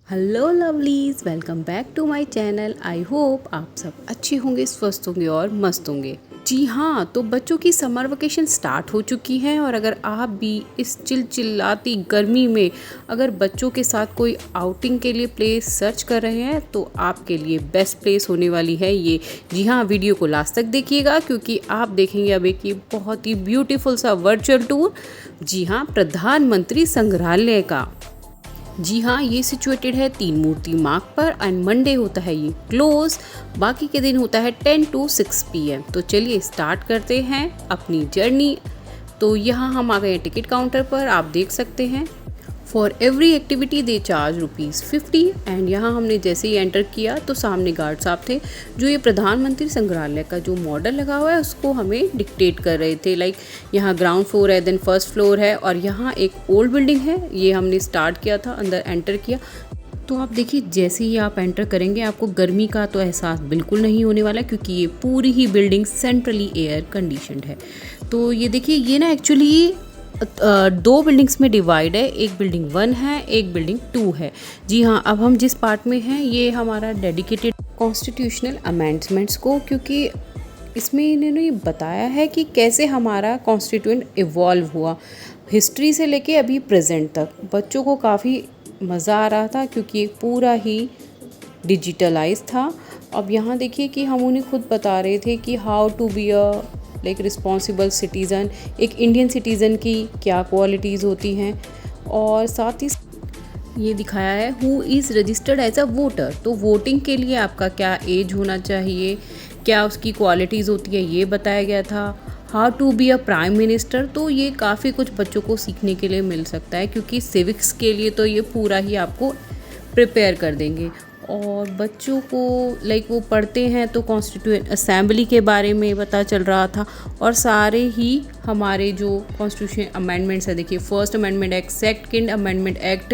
Hello lovelies, welcome back to my channel. I hope आप सब अच्छे होंगे, स्वस्थ होंगे और मस्त होंगे। जी हाँ, तो बच्चों की समर वेकेशन स्टार्ट हो चुकी है और अगर आप भी इस चिलचिलाती गर्मी में अगर बच्चों के साथ कोई आउटिंग के लिए प्लेस सर्च कर रहे हैं तो आपके लिए बेस्ट प्लेस होने वाली है ये। जी हाँ, वीडियो को लास्ट तक देखिएगा क्योंकि आप देखेंगे अब एक ये बहुत ही ब्यूटीफुल सा वर्चुअल टूर। जी हाँ, प्रधानमंत्री संग्रहालय का। जी हाँ, ये सिचुएटेड है तीन मूर्ति मार्ग पर एंड मंडे होता है ये क्लोज। बाकी के दिन होता है 10 to 6 PM। तो चलिए स्टार्ट करते हैं अपनी जर्नी। तो यहाँ हम आ गए हैं टिकट काउंटर पर, आप देख सकते हैं for every activity they charge ₹50 and यहाँ हमने जैसे ही एंटर किया तो सामने गार्ड साहब थे जो ये प्रधानमंत्री संग्रहालय का जो मॉडल लगा हुआ है उसको हमें डिक्टेट कर रहे थे। लाइक यहाँ ग्राउंड फ्लोर है, देन फर्स्ट फ्लोर है और यहाँ एक ओल्ड बिल्डिंग है। ये हमने स्टार्ट किया था, अंदर एंटर किया तो आप देखिए जैसे ही आप एंटर करेंगे आपको गर्मी का तो एहसास बिल्कुल नहीं होने वाला क्योंकि ये पूरी ही बिल्डिंग सेंट्रली एयर कंडीशनड है। तो ये देखिए ये ना एक्चुअली दो बिल्डिंग्स में डिवाइड है, एक बिल्डिंग 1 है, एक बिल्डिंग 2 है। जी हाँ, अब हम जिस पार्ट में हैं ये हमारा डेडिकेटेड कॉन्स्टिट्यूशनल अमेंडमेंट्स को, क्योंकि इसमें इन्होंने ये बताया है कि कैसे हमारा कॉन्स्टिट्यूएंट इवॉल्व हुआ हिस्ट्री से लेके अभी प्रेजेंट तक। बच्चों को काफ़ी मज़ा आ रहा था क्योंकि ये पूरा ही डिजिटलाइज था। अब यहाँ देखिए कि हम उन्हें खुद बता रहे थे कि how to be a like responsible citizen, एक इंडियन सिटीज़न की क्या क्वालिटीज़ होती हैं और साथ ही ये दिखाया है who is registered as a voter. तो वोटिंग के लिए आपका क्या एज होना चाहिए, क्या उसकी क्वालिटीज़ होती है, ये बताया गया था। How to be a prime minister, तो ये काफ़ी कुछ बच्चों को सीखने के लिए मिल सकता है क्योंकि सिविक्स के लिए तो ये पूरा ही आपको प्रिपेयर कर देंगे। और बच्चों को लाइक वो पढ़ते हैं तो कॉन्स्टिट्यूएंट असेंबली के बारे में पता चल रहा था और सारे ही हमारे जो कॉन्स्टिट्यूशन अमेंडमेंट्स है, देखिए first amendment act, second amendment act,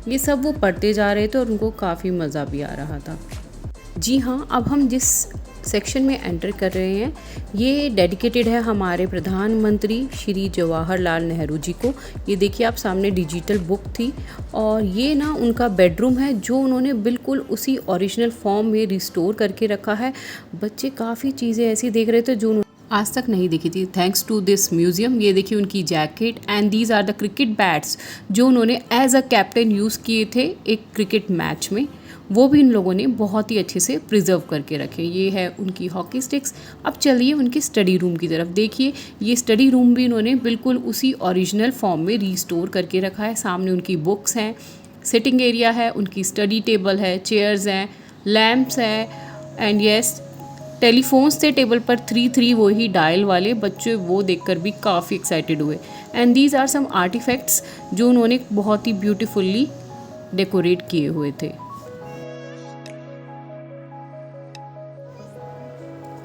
ये सब वो पढ़ते जा रहे थे और उनको काफ़ी मज़ा भी आ रहा था। जी हाँ, अब हम जिस सेक्शन में एंटर कर रहे हैं ये डेडिकेटेड है हमारे प्रधानमंत्री श्री जवाहरलाल नेहरू जी को। ये देखिए आप सामने डिजिटल बुक थी और ये ना उनका बेडरूम है जो उन्होंने बिल्कुल उसी ओरिजिनल फॉर्म में रिस्टोर करके रखा है। बच्चे काफ़ी चीज़ें ऐसी देख रहे थे जो आज तक नहीं देखी थी थैंक्स टू दिस म्यूज़ियम। ये देखिए उनकी jacket and these are the cricket bats जो उन्होंने एज अ कैप्टन यूज़ किए थे एक क्रिकेट मैच में, वो भी इन लोगों ने बहुत ही अच्छे से प्रिजर्व करके रखे। ये है उनकी हॉकी स्टिक्स। अब चलिए उनके स्टडी रूम की तरफ देखिए। ये स्टडी रूम भी इन्होंने बिल्कुल उसी ओरिजिनल फॉर्म में रिस्टोर करके रखा है। सामने उनकी बुक्स हैं, सिटिंग एरिया है, उनकी स्टडी टेबल है, चेयर्स हैं, लैम्प्स हैं एंड यस टेलीफोन्स थे टेबल पर 3 वही डायल वाले। बच्चे वो देखकर भी काफ़ी एक्साइटेड हुए। And these are some artefacts जो उन्होंने बहुत ही ब्यूटीफुल्ली डेकोरेट किए हुए थे।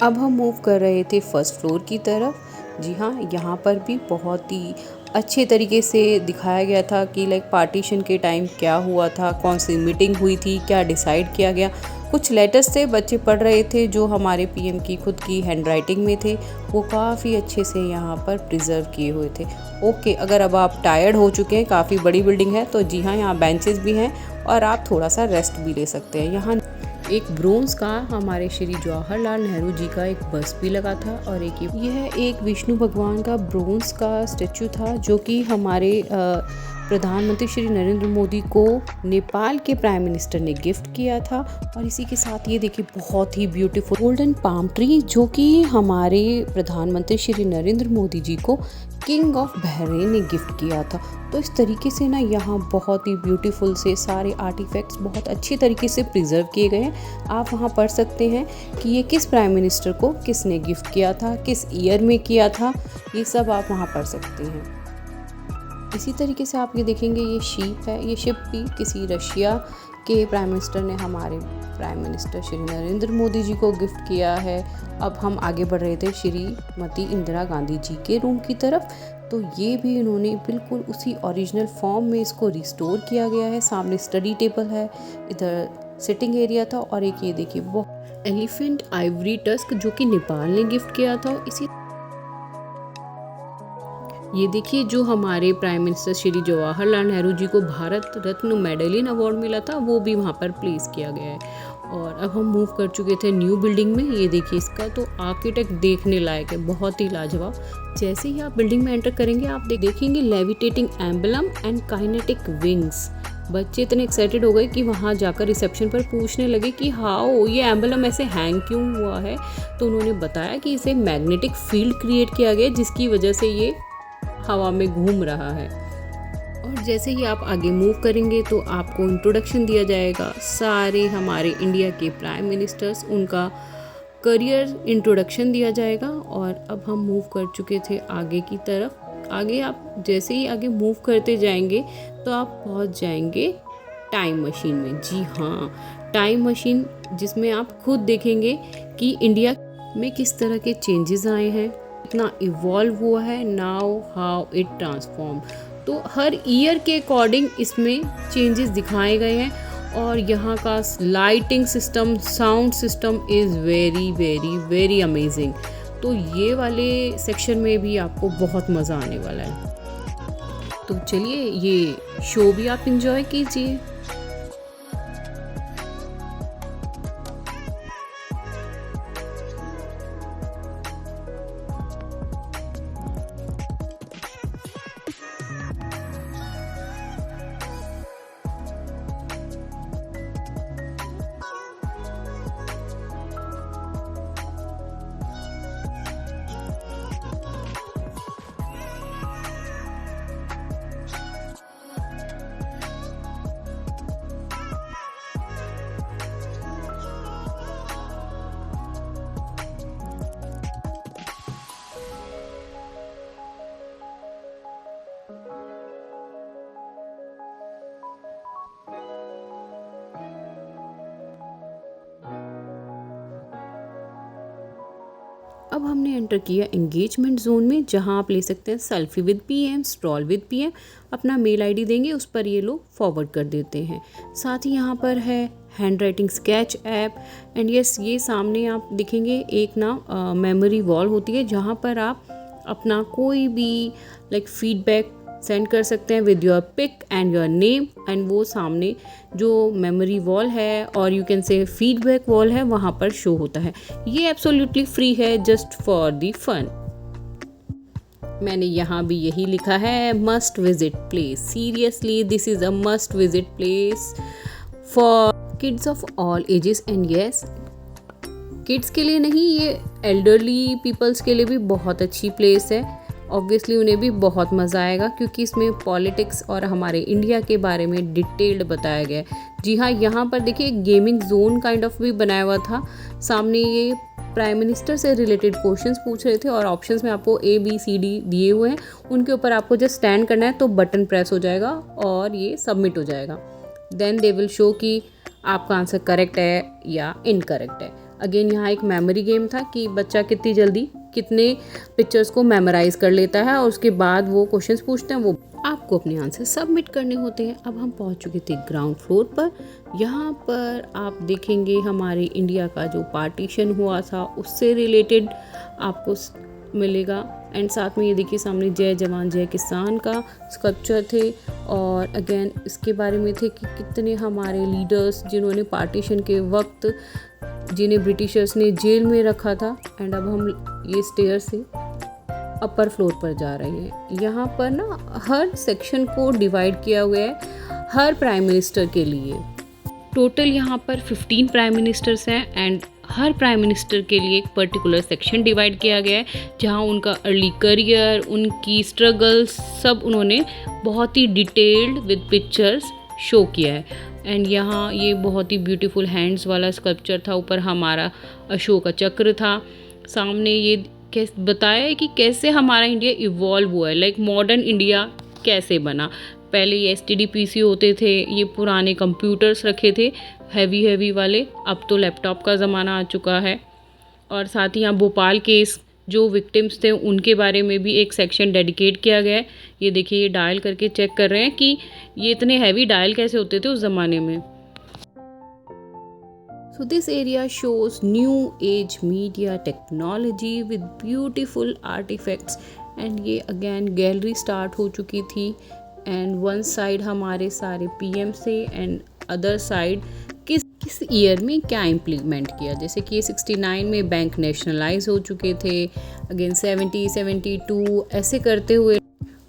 अब हम मूव कर रहे थे फर्स्ट फ्लोर की तरफ। जी हाँ, यहाँ पर भी बहुत ही अच्छे तरीके से दिखाया गया था कि लाइक पार्टीशन के टाइम क्या हुआ था, कौन सी मीटिंग हुई थी, क्या डिसाइड किया गया। कुछ लेटर्स थे बच्चे पढ़ रहे थे जो हमारे पीएम की खुद की हैंडराइटिंग में थे, वो काफ़ी अच्छे से यहाँ पर प्रिजर्व किए हुए थे। ओके, अगर अब आप टायर्ड हो चुके हैं, काफ़ी बड़ी बिल्डिंग है तो जी हाँ यहाँ बेंचेस भी हैं और आप थोड़ा सा रेस्ट भी ले सकते हैं। यहाँ एक ब्रोंज का हमारे श्री जवाहरलाल नेहरू जी का एक बस भी लगा था और यह एक विष्णु भगवान का ब्रोंज का स्टैचू था जो कि हमारे प्रधानमंत्री श्री नरेंद्र मोदी को नेपाल के प्राइम मिनिस्टर ने गिफ्ट किया था। और इसी के साथ ये देखिए बहुत ही ब्यूटीफुल गोल्डन पाम ट्री जो कि हमारे प्रधानमंत्री श्री नरेंद्र मोदी जी को किंग ऑफ बहरीन ने गिफ्ट किया था। तो इस तरीके से ना यहाँ बहुत ही ब्यूटीफुल से सारे आर्टिफैक्ट्स बहुत अच्छी तरीके से प्रिजर्व किए गए हैं। आप वहाँ पढ़ सकते हैं कि ये किस प्राइम मिनिस्टर को किसने गिफ्ट किया था, किस ईयर में किया था, ये सब आप वहाँ पढ़ सकते हैं। इसी तरीके से आप ये देखेंगे ये शिप है, ये शिप भी किसी रशिया के प्राइम मिनिस्टर ने हमारे प्राइम मिनिस्टर श्री नरेंद्र मोदी जी को गिफ्ट किया है। अब हम आगे बढ़ रहे थे श्रीमती इंदिरा गांधी जी के रूम की तरफ, तो ये भी इन्होंने बिल्कुल उसी ओरिजिनल फॉर्म में इसको रिस्टोर किया गया है। सामने स्टडी टेबल है, इधर सिटिंग एरिया था और एक ये देखिए वो एलिफेंट आइवरी टस्क जो कि नेपाल ने गिफ्ट किया था। इसी ये देखिए, जो हमारे प्राइम मिनिस्टर श्री जवाहरलाल नेहरू जी को भारत रत्न मेडलियन अवार्ड मिला था, वो भी वहाँ पर प्लेस किया गया है। और अब हम मूव कर चुके थे न्यू बिल्डिंग में। ये देखिए, इसका तो आर्किटेक्ट देखने लायक है, बहुत ही लाजवाब। जैसे ही आप बिल्डिंग में एंटर करेंगे, आप देखेंगे levitating emblem and kinetic wings. बच्चे इतने एक्साइटेड हो गए कि वहाँ जाकर रिसेप्शन पर पूछने लगे कि हाउ ये एम्बलम ऐसे हैंग क्यों हुआ है। तो उन्होंने बताया कि इसे मैग्नेटिक फील्ड क्रिएट किया गया, जिसकी वजह से ये हवा में घूम रहा है। और जैसे ही आप आगे मूव करेंगे तो आपको इंट्रोडक्शन दिया जाएगा, सारे हमारे इंडिया के प्राइम मिनिस्टर्स, उनका करियर इंट्रोडक्शन दिया जाएगा। और अब हम मूव कर चुके थे आगे की तरफ। आगे आप जैसे ही आगे मूव करते जाएंगे तो आप पहुंच जाएंगे टाइम मशीन में। जी हाँ, टाइम मशीन, जिसमें आप खुद देखेंगे कि इंडिया में किस तरह के चेंजेस आए हैं, इतना इवॉल्व हुआ है, नाउ हाउ इट ट्रांसफॉर्म। तो हर ईयर के अकॉर्डिंग इसमें चेंजेस दिखाए गए हैं। और यहाँ का lighting system, sound system is very very very amazing. तो ये वाले सेक्शन में भी आपको बहुत मज़ा आने वाला है। तो चलिए, ये शो भी आप इंजॉय कीजिए। अब हमने एंटर किया एंगेजमेंट जोन में, जहां आप ले सकते हैं selfie with PM, stroll with PM. अपना मेल आईडी देंगे, उस पर ये लोग फॉरवर्ड कर देते हैं। साथ ही यहाँ पर है hand writing sketch app. And yes, ये सामने आप दिखेंगे एक ना मेमोरी वॉल होती है, जहाँ पर आप अपना कोई भी फीडबैक सेंड कर सकते हैं with your pic and your name. And वो सामने जो मेमोरी वॉल है और you can say feedback wall है, वहाँ पर शो होता है। ये एब्सोल्युटली फ्री है, जस्ट फॉर द फन। मैंने यहाँ भी यही लिखा है, must visit place. Seriously, this is a must visit place for kids of all ages. And yes, kids के लिए नहीं, ये एल्डरली पीपल्स के लिए भी बहुत अच्छी प्लेस है। ऑब्वियसली उन्हें भी बहुत मज़ा आएगा, क्योंकि इसमें पॉलिटिक्स और हमारे इंडिया के बारे में डिटेल्ड बताया गया है। जी हाँ, यहाँ पर देखिए एक गेमिंग जोन काइंड ऑफ भी बनाया हुआ था। सामने ये प्राइम मिनिस्टर से रिलेटेड क्वेश्चंस पूछ रहे थे और ऑप्शंस में आपको ABCD दिए हुए हैं। उनके ऊपर आपको जस्ट स्टैंड करना है, तो बटन प्रेस हो जाएगा और ये सबमिट हो जाएगा। देन दे विल शो कि आपका आंसर करेक्ट है या इनकरेक्ट है। अगेन यहाँ एक मेमोरी गेम था कि बच्चा कितनी जल्दी कितने पिक्चर्स को मेमोराइज कर लेता है, और उसके बाद वो क्वेश्चंस पूछते हैं, वो आपको अपने आंसर सबमिट करने होते हैं। अब हम पहुंच चुके थे ग्राउंड फ्लोर पर। यहाँ पर आप देखेंगे हमारे इंडिया का जो पार्टीशन हुआ था, उससे रिलेटेड आपको मिलेगा। एंड साथ में ये देखिए सामने जय जवान जय किसान का स्कल्पचर थे। और अगेन इसके बारे में थे कि कितने हमारे लीडर्स, जिन्होंने पार्टीशन के वक्त जिन्हें ब्रिटिशर्स ने जेल में रखा था। एंड अब हम ये स्टेयर से अपर फ्लोर पर जा रहे हैं। यहाँ पर ना हर सेक्शन को डिवाइड किया हुआ है हर प्राइम मिनिस्टर के लिए। टोटल यहाँ पर 15 प्राइम मिनिस्टर्स हैं एंड हर प्राइम मिनिस्टर के लिए एक पर्टिकुलर सेक्शन डिवाइड किया गया है, जहाँ उनका अर्ली करियर, उनकी स्ट्रगल्स सब उन्होंने बहुत ही डिटेल्ड विद पिक्चर्स शो किया है। एंड यहाँ ये बहुत ही ब्यूटीफुल हैंड्स वाला स्कल्पचर था, ऊपर हमारा अशोक चक्र था। सामने ये बताया है कि कैसे हमारा इंडिया इवॉल्व हुआ है, लाइक मॉडर्न इंडिया कैसे बना। पहले ये STD PC होते थे, ये पुराने कंप्यूटर्स रखे थे हैवी वाले, अब तो लैपटॉप का ज़माना आ चुका है। और साथ ही यहाँ भोपाल केस जो विक्टिम्स थे उनके बारे में भी एक सेक्शन डेडिकेट किया गया है। ये देखिए, ये डायल करके चेक कर रहे हैं कि ये इतने हैवी डायल कैसे होते थे उस ज़माने में। So this area shows new age media technology with beautiful artifacts and ये अगेन गैलरी स्टार्ट हो चुकी थी एंड वन साइड हमारे सारे पीएम से एंड अदर साइड किस ईयर में क्या इम्प्लीमेंट किया, जैसे कि 69 में बैंक नेशनलाइज हो चुके थे, अगेन 70, 72 ऐसे करते हुए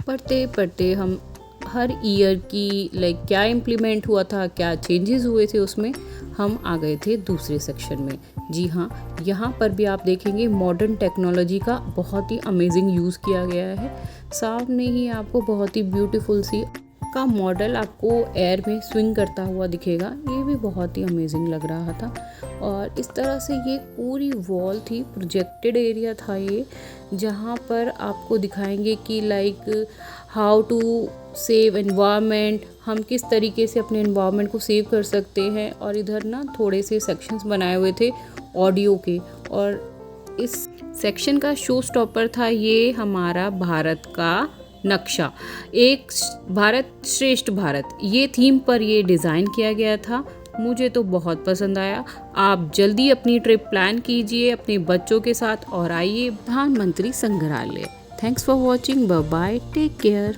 पढ़ते पढ़ते हम हर ईयर की क्या इम्प्लीमेंट हुआ था, क्या चेंजेस हुए थे, उसमें हम आ गए थे दूसरे सेक्शन में। जी हाँ, यहाँ पर भी आप देखेंगे मॉडर्न टेक्नोलॉजी का बहुत ही अमेजिंग यूज़ किया गया है। सामने ही आपको बहुत ही ब्यूटीफुल सी का मॉडल आपको एयर में स्विंग करता हुआ दिखेगा, ये भी बहुत ही अमेजिंग लग रहा था। और इस तरह से ये पूरी वॉल थी, प्रोजेक्टेड एरिया था ये, जहाँ पर आपको दिखाएंगे कि हाउ टू सेव एनवायरनमेंट, हम किस तरीके से अपने एनवायरनमेंट को सेव कर सकते हैं। और इधर ना थोड़े से सेक्शंस बनाए हुए थे ऑडियो के, और इस सेक्शन का शो स्टॉपर था ये हमारा भारत का नक्शा, एक भारत श्रेष्ठ भारत, ये थीम पर ये डिज़ाइन किया गया था। मुझे तो बहुत पसंद आया। आप जल्दी अपनी ट्रिप प्लान कीजिए अपने बच्चों के साथ और आइए प्रधानमंत्री संग्रहालय। Thanks for watching, bye bye, take care.